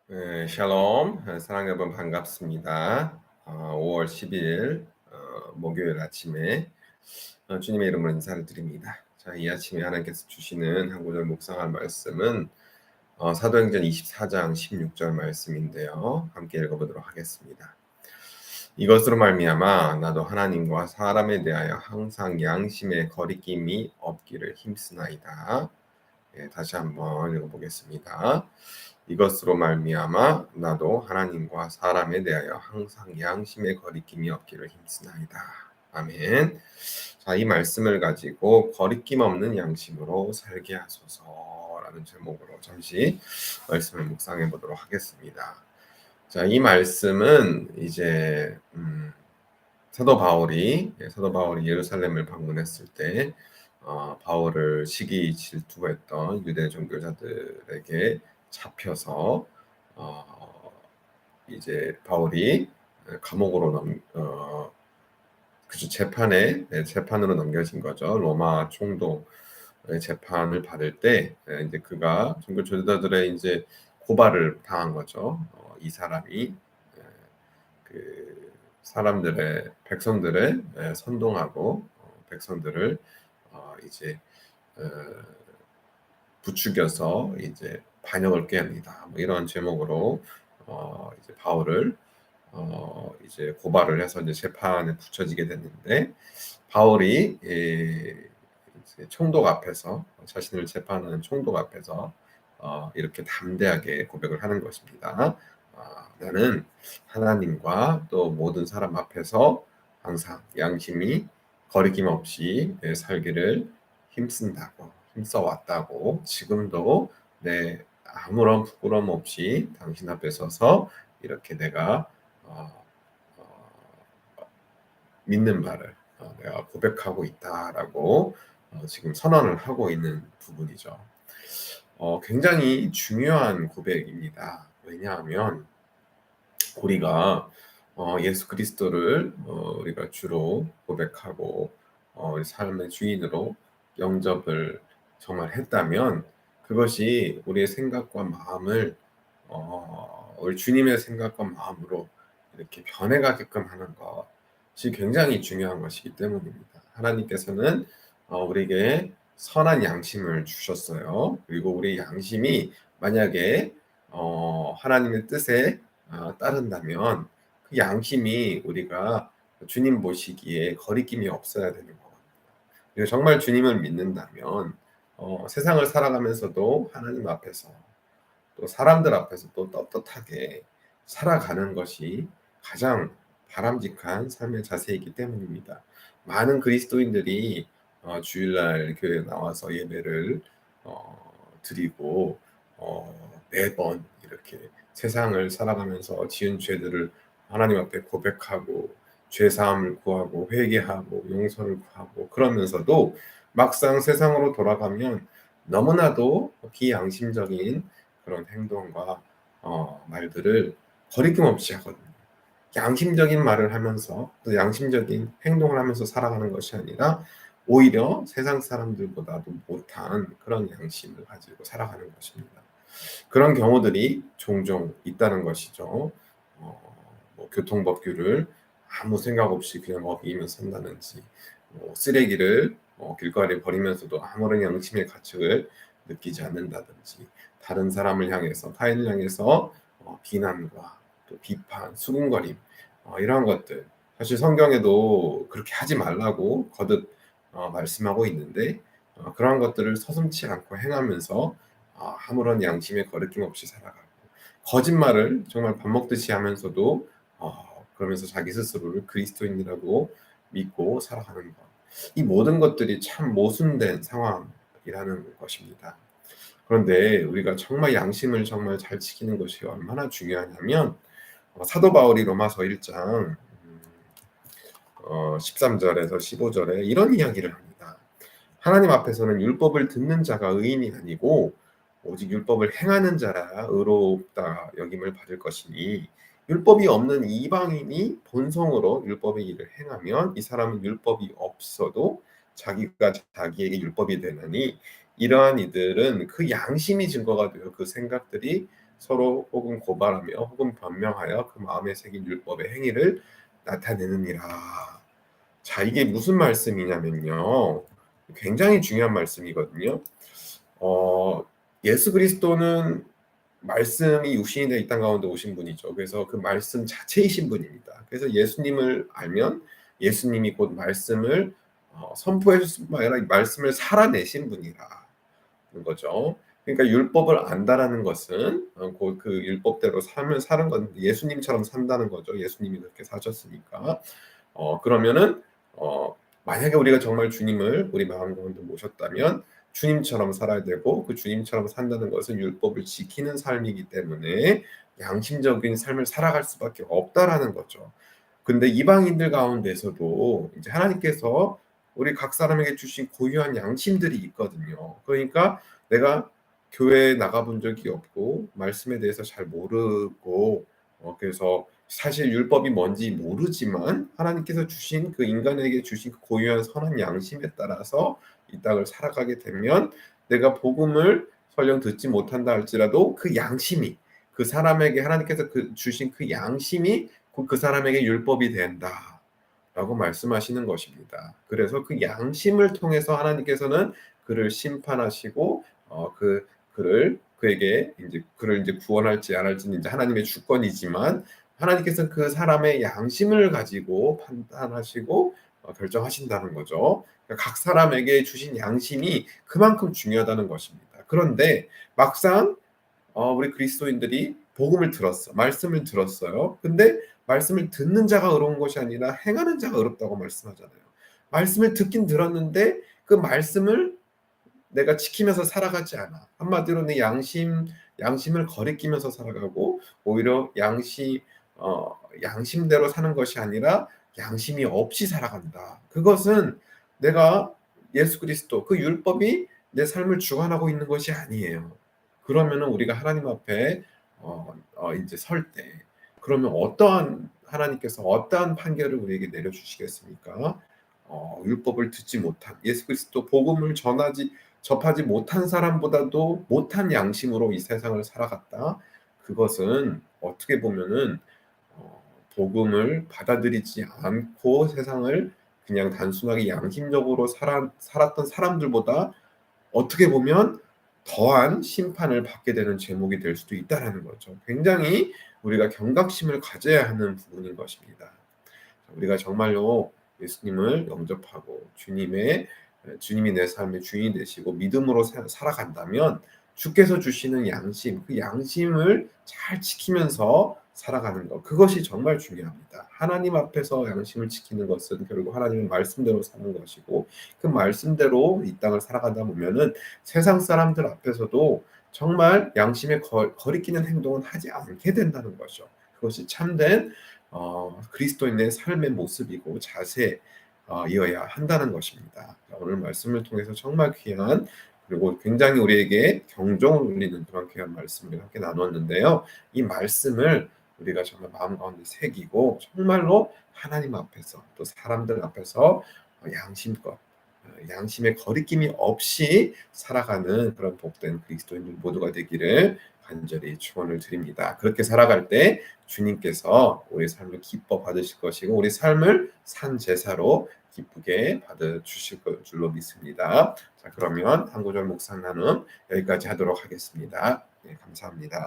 네, 샬롬. 사랑하는 여러분 반갑습니다. 5월 10일 목요일 아침에 주님의 이름으로 인사를 드립니다. 자, 이 아침에 하나님께서 주시는 한 구절 묵상할 말씀은 사도행전 24장 16절 말씀인데요. 함께 읽어보도록 하겠습니다. 이것으로 말미암아 나도 하나님과 사람에 대하여 항상 양심의 거리낌이 없기를 힘쓰나이다. 다시 한번 읽어보겠습니다. 이것으로 말미암아 나도 하나님과 사람에 대하여 항상 양심의 거리낌이 없기를 힘쓰나이다. 아멘. 자, 이 말씀을 가지고 거리낌 없는 양심으로 살게 하소서라는 제목으로 잠시 말씀을 묵상해 보도록 하겠습니다. 자, 이 말씀은 이제 사도 바울이 예루살렘을 방문했을 때 바울을 시기 질투했던 유대 종교자들에게 잡혀서 이제 바울이 감옥으로 그죠, 재판으로 넘겨진 거죠. 로마 총독의 재판을 받을 때 이제 그가 종교 지도자들의 이제 고발을 당한 거죠. 이 사람이 그 사람들의 백성들의 선동하고 백성들을 이제 어, 부추겨서 이제 반역을 꾀합니다. 뭐 이런 제목으로 이제 바울을 이제 고발을 해서 이제 재판에 붙여지게 됐는데 바울이 이제 총독 앞에서 자신을 재판하는 총독 앞에서 이렇게 담대하게 고백을 하는 것입니다. 나는 하나님과 또 모든 사람 앞에서 항상 양심이 거리낌 없이 살기를 힘써 왔다고 지금도 아무런 부끄러움 없이 당신 앞에 서서 이렇게 내가 어, 어, 믿는 바를 내가 고백하고 있다라고 지금 선언을 하고 있는 부분이죠. 굉장히 중요한 고백입니다. 왜냐하면 우리가 예수 그리스도를 우리가 주로 고백하고 삶의 주인으로 영접을 정말 했다면 그것이 우리의 생각과 마음을 우리 주님의 생각과 마음으로 이렇게 변해가게끔 하는 것이 굉장히 중요한 것이기 때문입니다. 하나님께서는 우리에게 선한 양심을 주셨어요. 그리고 우리 양심이 만약에 하나님의 뜻에 따른다면 그 양심이 우리가 주님 보시기에 거리낌이 없어야 되는 거거든요. 그리고 정말 주님을 믿는다면 세상을 살아가면서도 하나님 앞에서 또 사람들 앞에서 또 떳떳하게 살아가는 것이 가장 바람직한 삶의 자세이기 때문입니다. 많은 그리스도인들이 주일날 교회에 나와서 예배를 드리고 매번 이렇게 세상을 살아가면서 지은 죄들을 하나님 앞에 고백하고 죄 사함을 구하고 회개하고 용서를 구하고 그러면서도 막상 세상으로 돌아가면 너무나도 비양심적인 그런 행동과 말들을 거리낌 없이 하거든요. 양심적인 말을 하면서 또 양심적인 행동을 하면서 살아가는 것이 아니라 오히려 세상 사람들보다도 못한 그런 양심을 가지고 살아가는 것입니다. 그런 경우들이 종종 있다는 것이죠. 뭐 교통법규를 아무 생각 없이 그냥 어기면 산다든지, 쓰레기를 길거리에 버리면서도 아무런 양심의 가책을 느끼지 않는다든지, 다른 사람을 향해서 타인을 향해서 비난과 또 비판, 수군거림 이러한 것들 사실 성경에도 그렇게 하지 말라고 거듭 말씀하고 있는데 그러한 것들을 서슴지 않고 행하면서 아무런 양심의 거리낌 없이 살아가고 거짓말을 정말 밥 먹듯이 하면서도 그러면서 자기 스스로를 그리스도인이라고 믿고 살아가는 것. 이 모든 것들이 참 모순된 상황이라는 것입니다. 그런데 우리가 정말 양심을 정말 잘 지키는 것이 얼마나 중요하냐면 사도 바울이 로마서 1장 13절에서 15절에 이런 이야기를 합니다. 하나님 앞에서는 율법을 듣는 자가 의인이 아니고 오직 율법을 행하는 자라 의롭다 여김을 받을 것이니 율법이 없는 이방인이 본성으로 율법의 일을 행하면 이 사람은 율법이 없어도 자기가 자기에게 율법이 되나니 이러한 이들은 그 양심이 증거가 되어 그 생각들이 서로 혹은 고발하며 혹은 변명하여 그 마음에 새긴 율법의 행위를 나타내느니라. 자, 이게 무슨 말씀이냐면요. 굉장히 중요한 말씀이거든요. 어, 예수 그리스도는 말씀이 육신이 되어 이 땅 가운데 오신 분이죠. 그래서 그 말씀 자체이신 분입니다. 그래서 예수님을 알면 예수님이 곧 말씀을 선포해 줄 뿐만 아니라 이 말씀을 살아내신 분이라는 거죠. 그러니까 율법을 안다라는 것은 곧 그 율법대로 삶을 사는 건 예수님처럼 산다는 거죠. 예수님이 그렇게 사셨으니까. 그러면은 만약에 우리가 정말 주님을 우리 마음 가운데 모셨다면 주님처럼 살아야 되고, 그 주님처럼 산다는 것은 율법을 지키는 삶이기 때문에 양심적인 삶을 살아갈 수밖에 없다라는 거죠. 근데 이방인들 가운데서도 이제 하나님께서 우리 각 사람에게 주신 고유한 양심들이 있거든요. 그러니까 내가 교회에 나가본 적이 없고 말씀에 대해서 잘 모르고 그래서 사실 율법이 뭔지 모르지만 하나님께서 주신 그 인간에게 주신 그 고유한 선한 양심에 따라서 이 땅을 살아가게 되면 내가 복음을 설령 듣지 못한다 할지라도 그 양심이 그 사람에게 하나님께서 주신 그 양심이 그 사람에게 율법이 된다라고 말씀하시는 것입니다. 그래서 그 양심을 통해서 하나님께서는 그를 심판하시고 그를 이제 구원할지 안 할지는 이제 하나님의 주권이지만 하나님께서 그 사람의 양심을 가지고 판단하시고 결정하신다는 거죠. 그러니까 각 사람에게 주신 양심이 그만큼 중요하다는 것입니다. 그런데 막상 우리 그리스도인들이 복음을 들었어, 말씀을 들었어요. 근데 말씀을 듣는 자가 의로운 것이 아니라 행하는 자가 의롭다고 말씀하잖아요. 말씀을 듣긴 들었는데 그 말씀을 내가 지키면서 살아가지 않아. 한마디로 내 양심을 거리끼면서 살아가고 오히려 양심대로 사는 것이 아니라 양심이 없이 살아간다. 그것은 내가 예수 그리스도 그 율법이 내 삶을 주관하고 있는 것이 아니에요. 그러면은 우리가 하나님 앞에 이제 설 때 그러면 어떠한 하나님께서 어떠한 판결을 우리에게 내려주시겠습니까? 율법을 듣지 못한 예수 그리스도 복음을 접하지 못한 사람보다도 못한 양심으로 이 세상을 살아갔다. 그것은 어떻게 보면은 복음을 받아들이지 않고 세상을 그냥 단순하게 양심적으로 살았던 사람들보다 어떻게 보면 더한 심판을 받게 되는 제목이 될 수도 있다라는 거죠. 굉장히 우리가 경각심을 가져야 하는 부분인 것입니다. 우리가 정말로 예수님을 영접하고 주님이 내 삶의 주인이 되시고 믿음으로 살아간다면 주께서 주시는 양심, 그 양심을 잘 지키면서 살아가는 것, 그것이 정말 중요합니다. 하나님 앞에서 양심을 지키는 것은 결국 하나님의 말씀대로 사는 것이고 그 말씀대로 이 땅을 살아가다 보면은 세상 사람들 앞에서도 정말 양심에 거리끼는 행동은 하지 않게 된다는 거죠. 그것이 참된 그리스도인의 삶의 모습이고 자세이어야 한다는 것입니다. 오늘 말씀을 통해서 정말 귀한 그리고 굉장히 우리에게 경종을 울리는 그런 귀한 말씀을 함께 나눴는데요. 이 말씀을 우리가 정말 마음 가운데 새기고 정말로 하나님 앞에서 또 사람들 앞에서 양심껏 양심의 거리낌이 없이 살아가는 그런 복된 그리스도인들 모두가 되기를 간절히 축원을 드립니다. 그렇게 살아갈 때 주님께서 우리 삶을 기뻐 받으실 것이고 우리 삶을 산 제사로 기쁘게 받아 주실 줄로 믿습니다. 자, 그러면 한 구절 묵상 나눔 여기까지 하도록 하겠습니다. 네, 감사합니다.